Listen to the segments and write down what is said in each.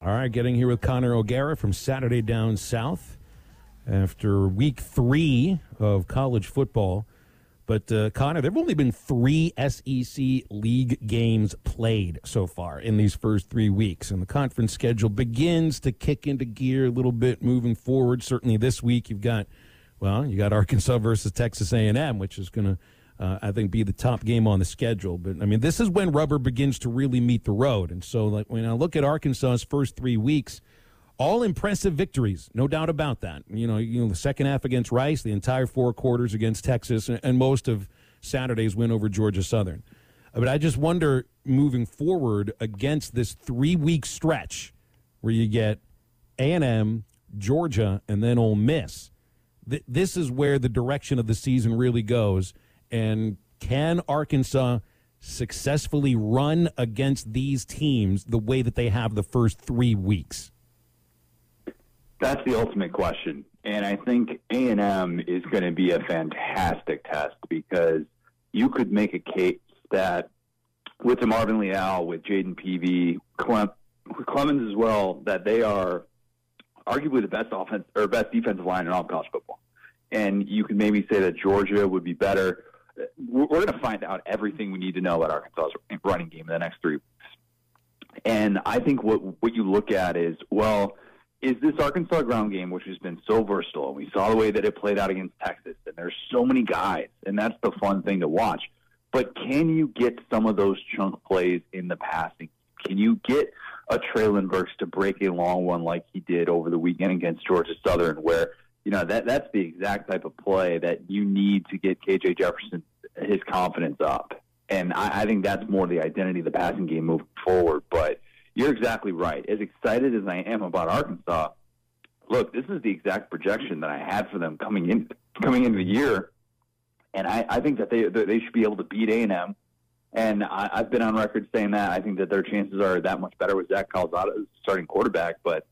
All right, getting here with Connor O'Gara from Saturday Down South after week 3 of college football. But, Connor, there have only been 3 SEC league games played so far in these first 3 weeks, and the conference schedule begins to kick into gear a little bit moving forward. Certainly this week you got Arkansas versus Texas A&M, which is going to, I think, be the top game on the schedule. But, I mean, this is when rubber begins to really meet the road. And so, like, when I look at Arkansas's first 3 weeks, all impressive victories, no doubt about that. You know, the second half against Rice, the entire 4 quarters against Texas, and most of Saturday's win over Georgia Southern. But I just wonder, moving forward against this 3-week stretch where you get A&M, Georgia, and then Ole Miss, this is where the direction of the season really goes. And can Arkansas successfully run against these teams the way that they have the first 3 weeks? That's the ultimate question. And I think A&M is going to be a fantastic test because you could make a case that with Marvin Leal, with Jaden Peavy, Clemens as well, that they are arguably the best offense or best defensive line in all of college football. And you could maybe say that Georgia would be better. We're going to find out everything we need to know about Arkansas's running game in the next 3 weeks. And I think what you look at is, well, is this Arkansas ground game, which has been so versatile, and we saw the way that it played out against Texas, and there's so many guys, and that's the fun thing to watch. But can you get some of those chunk plays in the passing? Can you get a Traylon Burks to break a long one like he did over the weekend against Georgia Southern, where, you know, that's the exact type of play that you need to get KJ Jefferson his confidence up. And I think that's more the identity of the passing game moving forward. But you're exactly right. As excited as I am about Arkansas, look, this is the exact projection that I had for them coming into the year, and I think that they should be able to beat A&M. And I've been on record saying that I think that their chances are that much better with Zach Calzada as starting quarterback. But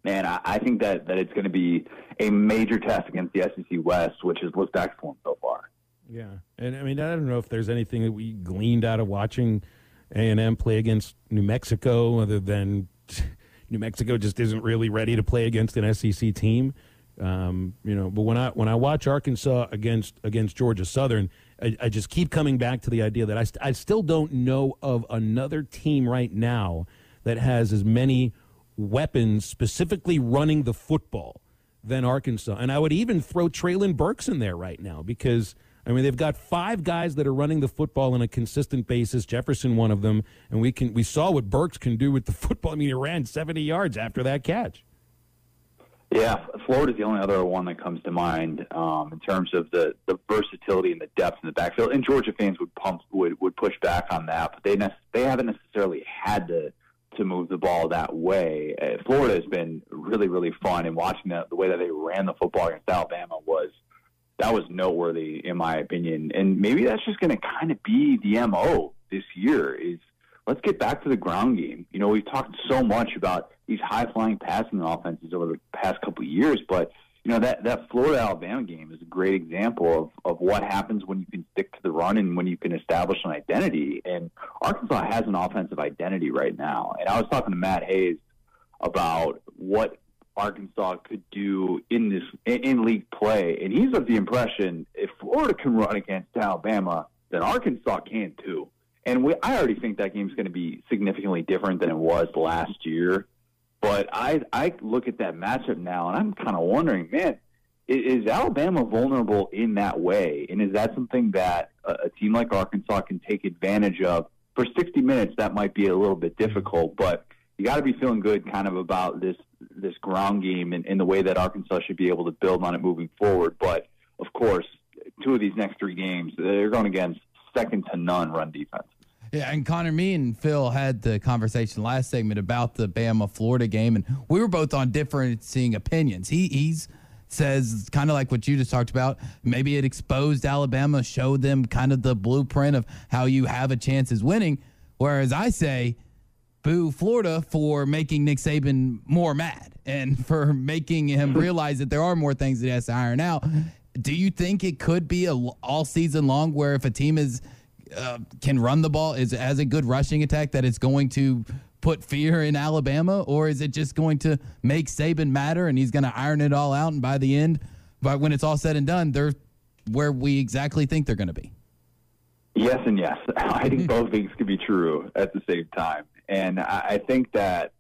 man, I think that it's going to be a major test against the SEC West, which has looked excellent so far. Yeah, and I mean, I don't know if there's anything that we gleaned out of watching A&M play against New Mexico, other than New Mexico just isn't really ready to play against an SEC team. But when I watch Arkansas against Georgia Southern, I just keep coming back to the idea that I still don't know of another team right now that has as many weapons specifically running the football than Arkansas. And I would even throw Traylon Burks in there right now because – I mean, they've got 5 guys that are running the football on a consistent basis. Jefferson, one of them, and we saw what Burks can do with the football. I mean, he ran 70 yards after that catch. Yeah, Florida's the only other one that comes to mind in terms of the versatility and the depth in the backfield. And Georgia fans would push back on that, but they haven't necessarily had to move the ball that way. Florida has been really, really fun, and watching the way that they ran the football against Alabama was noteworthy, in my opinion. And maybe that's just going to kind of be the MO this year is let's get back to the ground game. You know, we've talked so much about these high-flying passing offenses over the past couple of years, but, you know, that Florida-Alabama game is a great example of what happens when you can stick to the run and when you can establish an identity. And Arkansas has an offensive identity right now. And I was talking to Matt Hayes about what Arkansas could do in league play, and he's of the impression if Florida can run against Alabama, then Arkansas can too. And I already think that game's going to be significantly different than it was last year. But I look at that matchup now, and I'm kind of wondering, man, is Alabama vulnerable in that way? And is that something that a team like Arkansas can take advantage of? For 60 minutes, that might be a little bit difficult, but you got to be feeling good kind of about this ground game and the way that Arkansas should be able to build on it moving forward. But, of course, 2 of these next 3 games, they're going against second-to-none run defense. Yeah, and Connor, me and Phil had the conversation last segment about the Bama-Florida game, and we were both on differing opinions. He says, kind of like what you just talked about, maybe it exposed Alabama, showed them kind of the blueprint of how you have a chance as winning, whereas I say – boo Florida for making Nick Saban more mad and for making him realize that there are more things that he has to iron out. Do you think it could be all season long where if a team can run the ball, has a good rushing attack, that it's going to put fear in Alabama, or is it just going to make Saban matter and he's going to iron it all out, and by the end, but when it's all said and done, they're where we exactly think they're going to be? Yes and yes. I think both things could be true at the same time. And I think that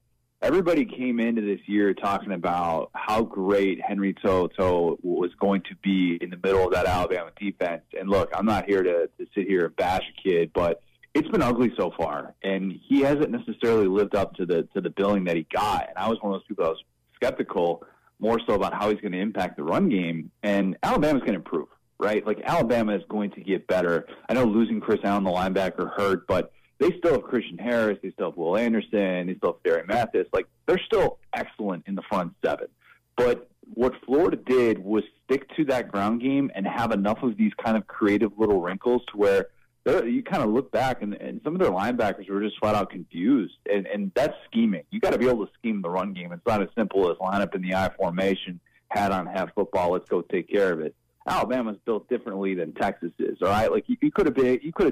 everybody came into this year talking about how great Henry To'oTo'o was going to be in the middle of that Alabama defense. And look, I'm not here to sit here and bash a kid, but it's been ugly so far. And he hasn't necessarily lived up to the billing that he got. And I was one of those people that was skeptical more so about how he's going to impact the run game. And Alabama's going to improve, right? Like, Alabama is going to get better. I know losing Chris Allen, the linebacker, hurt, but they still have Christian Harris. They still have Will Anderson. They still have Darian Mathis. Like, they're still excellent in the front seven. But what Florida did was stick to that ground game and have enough of these kind of creative little wrinkles to where you kind of look back and some of their linebackers were just flat out confused. And that's scheming. You got to be able to scheme the run game. It's not as simple as line up in the I formation, hat on, have football, let's go take care of it. Alabama's built differently than Texas is, all right? Like, you could have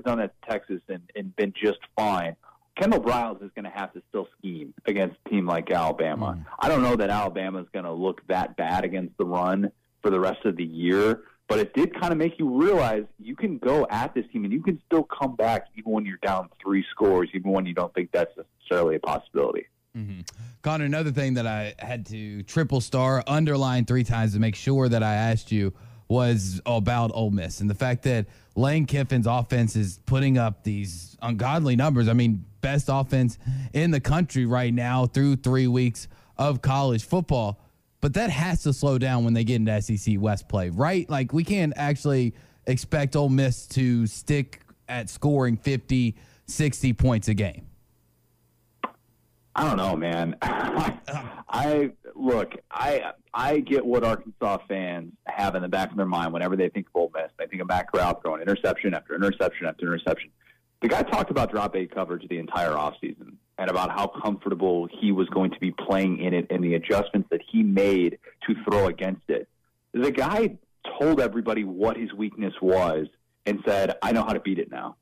done that to Texas and been just fine. Kendall Briles is going to have to still scheme against a team like Alabama. I don't know that Alabama is going to look that bad against the run for the rest of the year, but it did kind of make you realize you can go at this team and you can still come back even when you're down 3 scores, even when you don't think that's necessarily a possibility. Mm-hmm. Connor, another thing that I had to triple star, underline 3 times to make sure that I asked you was about Ole Miss and the fact that Lane Kiffin's offense is putting up these ungodly numbers. I mean, best offense in the country right now through 3 weeks of college football. But that has to slow down when they get into SEC West play, right? Like, we can't actually expect Ole Miss to stick at scoring 50, 60 points a game. I don't know, man. I get what Arkansas fans have in the back of their mind whenever they think of Ole Miss. They think of Matt Corral throwing interception after interception after interception. The guy talked about drop 8 coverage the entire offseason and about how comfortable he was going to be playing in it and the adjustments that he made to throw against it. The guy told everybody what his weakness was and said, I know how to beat it now.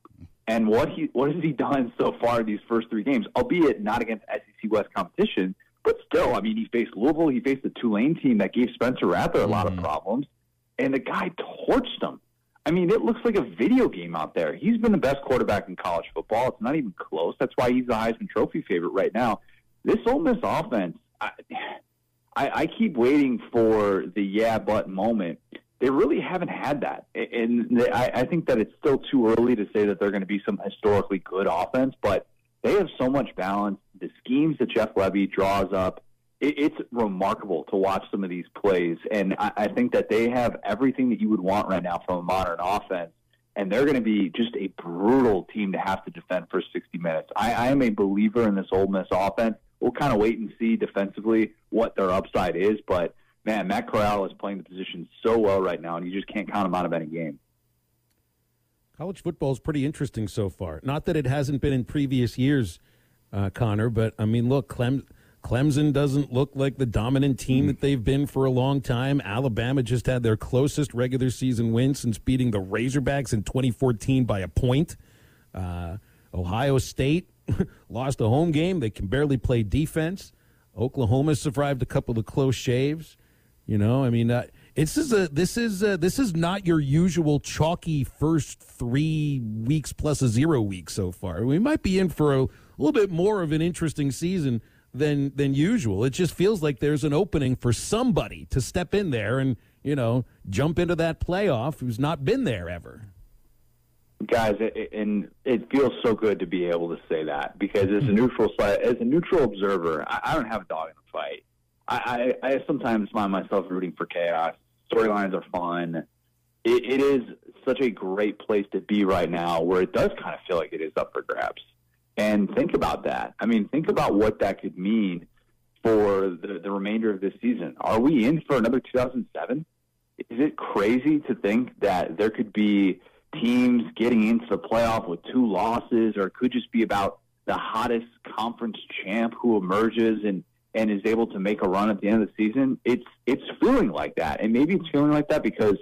And what has he done so far in these first 3 games, albeit not against SEC West competition, but still, I mean, he faced Louisville, he faced the Tulane team that gave Spencer Rattler a lot of problems, and the guy torched them. I mean, it looks like a video game out there. He's been the best quarterback in college football. It's not even close. That's why he's the Heisman Trophy favorite right now. This Ole Miss offense, I keep waiting for the yeah, but moment. They really haven't had that. And I think that it's still too early to say that they're going to be some historically good offense, but they have so much balance. The schemes that Jeff Levy draws up, it's remarkable to watch some of these plays. And I think that they have everything that you would want right now from a modern offense. And they're going to be just a brutal team to have to defend for 60 minutes. I am a believer in this Ole Miss offense. We'll kind of wait and see defensively what their upside is, but man, Matt Corral is playing the position so well right now, and you just can't count him out of any game. College football is pretty interesting so far. Not that it hasn't been in previous years, Connor, but, I mean, look, Clemson doesn't look like the dominant team that they've been for a long time. Alabama just had their closest regular season win since beating the Razorbacks in 2014 by a point. Ohio State lost a home game. They can barely play defense. Oklahoma survived a couple of close shaves. You know, I mean, this is not your usual chalky first 3 weeks plus a 0 week so far. We might be in for a little bit more of an interesting season than usual. It just feels like there's an opening for somebody to step in there and, you know, jump into that playoff who's not been there ever. Guys, and it feels so good to be able to say that because as a neutral observer, I don't have a dog in the fight. I sometimes find myself rooting for chaos. Storylines are fun. It is such a great place to be right now where it does kind of feel like it is up for grabs. And think about that. I mean, think about what that could mean for the remainder of this season. Are we in for another 2007? Is it crazy to think that there could be teams getting into the playoff with 2 losses, or it could just be about the hottest conference champ who emerges and is able to make a run at the end of the season? It's feeling like that. And maybe it's feeling like that because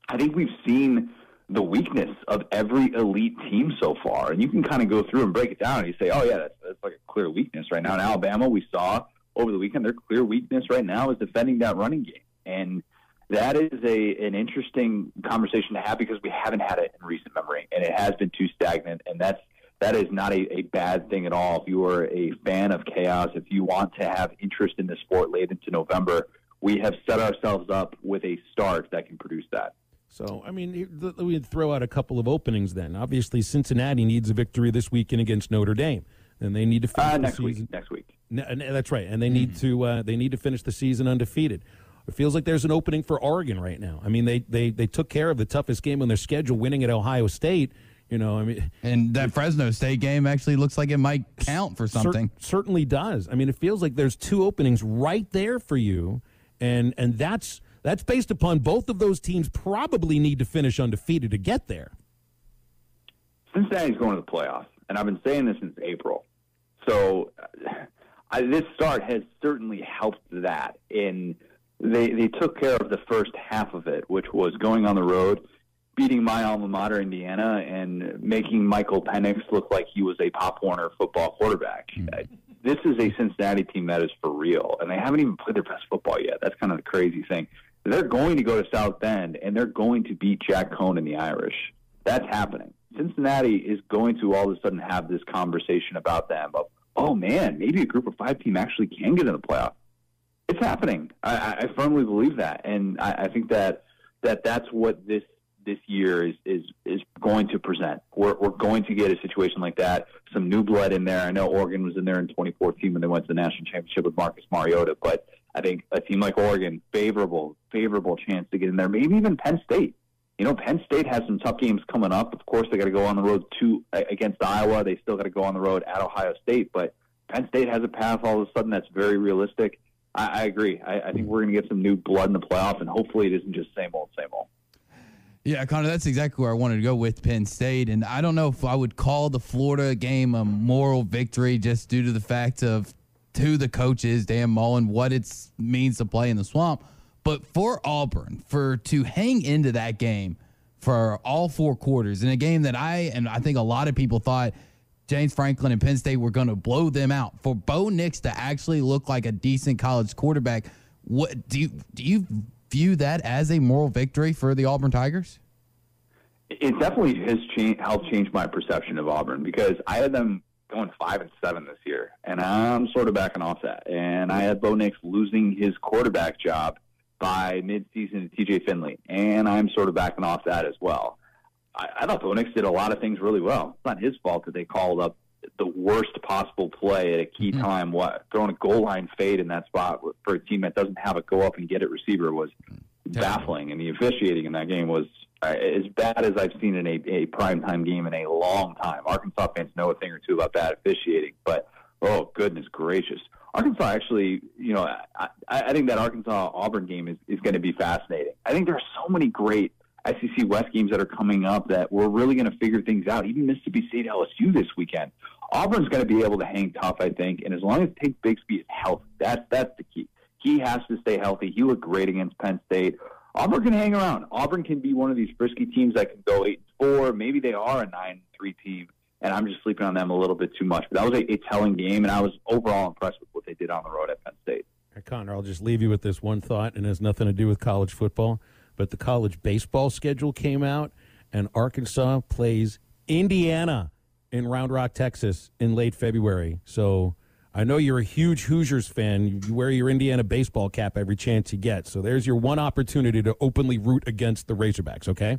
I think we've seen the weakness of every elite team so far. And you can kind of go through and break it down and you say, oh, yeah, that's like a clear weakness right now. In Alabama, we saw over the weekend, their clear weakness right now is defending that running game. And that is an interesting conversation to have because we haven't had it in recent memory, and it has been too stagnant. And that is not a bad thing at all. If you are a fan of chaos, if you want to have interest in the sport late into November, we have set ourselves up with a start that can produce that. So, I mean, we throw out a couple of openings then. Obviously, Cincinnati needs a victory this weekend against Notre Dame, and they need to finish next the season. Next week. That's right, and they need to finish the season undefeated. It feels like there's an opening for Oregon right now. I mean, they took care of the toughest game on their schedule, winning at Ohio State. You know, I mean, and that Fresno State game actually looks like it might count for something. Certainly does. I mean, it feels like there's two openings right there for you, and that's based upon both of those teams probably need to finish undefeated to get there. Cincinnati's going to the playoffs, and I've been saying this since April. So this start has certainly helped that. They took care of the first half of it, which was going on the road, beating my alma mater, Indiana, and making Michael Penix look like he was a Pop Warner football quarterback. This is a Cincinnati team that is for real, and they haven't even played their best football yet. That's kind of the crazy thing. They're going to go to South Bend, and they're going to beat Jack Cohn and the Irish. That's happening. Cincinnati is going to all of a sudden have this conversation about them of, oh, man, maybe a group of 5 team actually can get in the playoff. It's happening. I firmly believe that, and I think that's what this year is going to present. We're going to get a situation like that, some new blood in there. I know Oregon was in there in 2014 when they went to the national championship with Marcus Mariota, but I think a team like Oregon, favorable chance to get in there. Maybe even Penn State. You know, Penn State has some tough games coming up. Of course, they got to go on the road against Iowa. They still got to go on the road at Ohio State, but Penn State has a path all of a sudden that's very realistic. I agree. I think we're going to get some new blood in the playoff, and hopefully it isn't just same old, same old. Yeah, Connor, that's exactly where I wanted to go with Penn State. And I don't know if I would call the Florida game a moral victory just due to the fact of to the coaches, Dan Mullen, what it means to play in the swamp. But for Auburn, to hang into that game for all 4 quarters in a game that I think a lot of people thought James Franklin and Penn State were going to blow them out, for Bo Nix to actually look like a decent college quarterback, what do you view that as a moral victory for the Auburn Tigers? It definitely has helped change my perception of Auburn because I had them going 5-7 this year, and I'm sort of backing off that. And I had Bo Nix losing his quarterback job by midseason to TJ Finley, and I'm sort of backing off that as well. I thought Bo Nix did a lot of things really well. It's not his fault that they called up the worst possible play at a key time. Throwing a goal line fade in that spot for a team that doesn't have a go up and get it receiver was baffling, and the officiating in that game was as bad as I've seen in a primetime game in a long time. Arkansas fans know a thing or two about bad officiating, but oh goodness gracious, Arkansas actually, you know, I think that Arkansas-Auburn game is going to be fascinating. I think there are so many great SEC West games that are coming up that we're really going to figure things out. Even Mississippi State LSU this weekend. Auburn's going to be able to hang tough, I think, and as long as Tate Bigsby is healthy, that's the key. He has to stay healthy. He looked great against Penn State. Auburn can hang around. Auburn can be one of these frisky teams that can go 8-4. Maybe they are a 9-3 team, and I'm just sleeping on them a little bit too much. But that was a telling game, and I was overall impressed with what they did on the road at Penn State. Connor, I'll just leave you with this one thought, and it has nothing to do with college football. But the college baseball schedule came out, and Arkansas plays Indiana in Round Rock, Texas in late February. So I know you're a huge Hoosiers fan. You wear your Indiana baseball cap every chance you get. So there's your one opportunity to openly root against the Razorbacks, okay?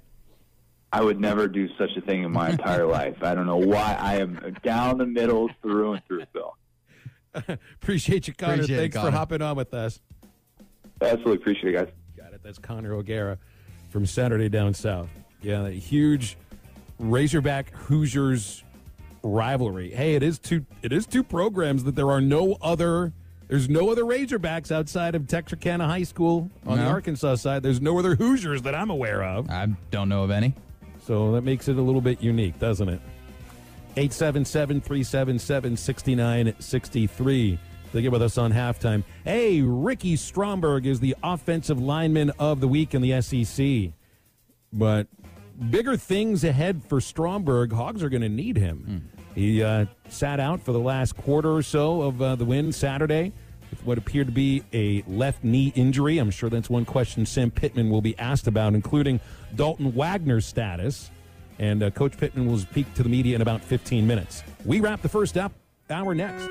I would never do such a thing in my entire life. I don't know why. I am down the middle through and through, Bill. Appreciate you, Connor. Thanks for hopping on with us. Absolutely appreciate it, guys. That's Connor O'Gara from Saturday Down South. Yeah, that huge Razorback Hoosiers rivalry. Hey, it is two programs that there's no other Razorbacks outside of Texarkana High School on the Arkansas side. There's no other Hoosiers that I'm aware of. I don't know of any. So that makes it a little bit unique, doesn't it? 877-377-6963. They get with us on halftime. Hey, Ricky Stromberg is the offensive lineman of the week in the SEC. But bigger things ahead for Stromberg. Hogs are going to need him. He sat out for the last quarter or so of the win Saturday with what appeared to be a left knee injury. I'm sure that's one question Sam Pittman will be asked about, including Dalton Wagner's status. And Coach Pittman will speak to the media in about 15 minutes. We wrap the first hour next.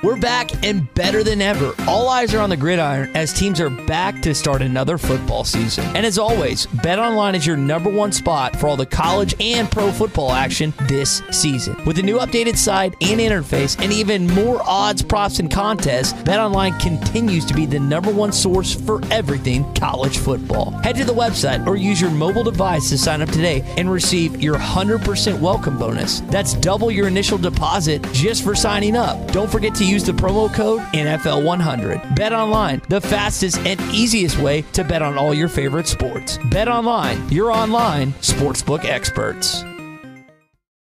We're back and better than ever. All eyes are on the gridiron as teams are back to start another football season. And as always, BetOnline is your #1 spot for all the college and pro football action this season. With a new updated site and interface and even more odds, props, and contests, BetOnline continues to be the #1 source for everything college football. Head to the website or use your mobile device to sign up today and receive your 100% welcome bonus. That's double your initial deposit just for signing up. Don't forget to use the promo code NFL100. BetOnline, the fastest and easiest way to bet on all your favorite sports. BetOnline, your online sportsbook experts.